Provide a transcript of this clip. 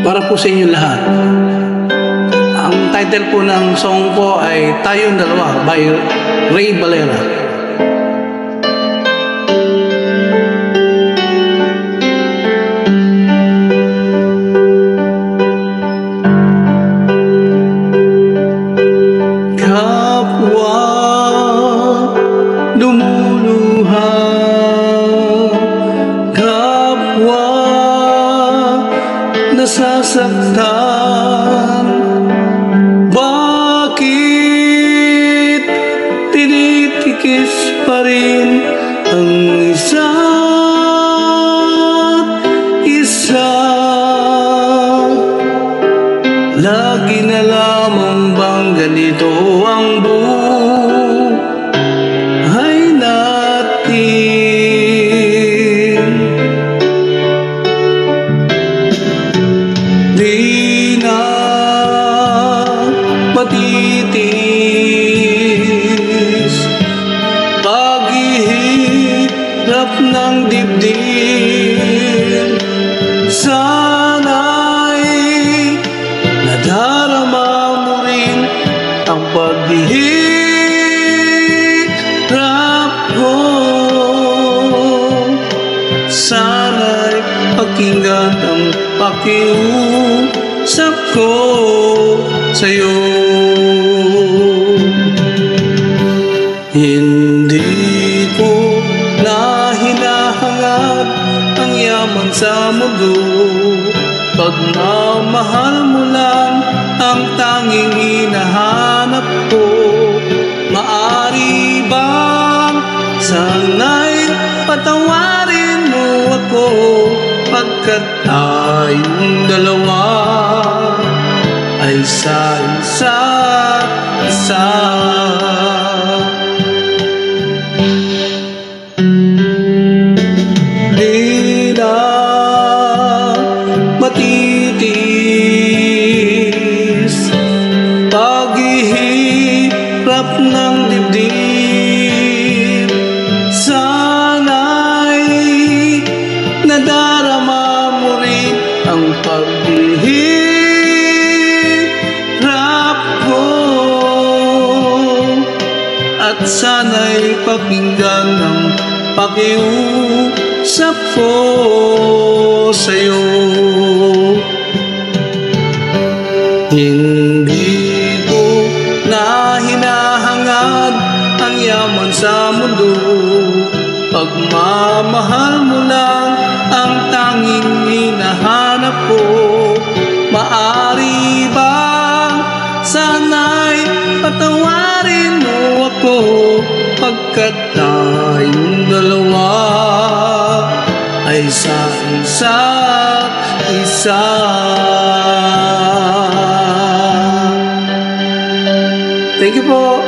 para po sa inyo lahat. Ang title po ng song po ay Tayong Dalawa by Ray Valera. Nasasaktan, bakit tinitikis pa rin ang isa't isa? Lagi na lamang bang ganito ang buhay natin? Di na matitiis paghihirap ng dibdib. Sana'y nadarama mo rin ang paghihirap ko. Sana'y pakinggan ang pakiusap ko sa'yo. Hindi ko na hinahangad ang yaman sa mundo, pagmamahal mo lang ang tanging hinahanap ko. Maari bang sana'y patawarin mo ako, pagkat tayong dalawa ay sa isa't isa. Di na matitiis paghihirap ng dibdib. Sana'y nadarama mo rin ang paghihirap ko, at sana'y pakinggan ang pakiusap ko sa'yo. Hindi ko na hinahangad ang yaman sa mundo, pagmamahal mo lang ang tanging hinahanap ko. Maari bang sana'y patawarin mo ako, pagkat tayong dalawa ay sa isa't isa. Thank you po.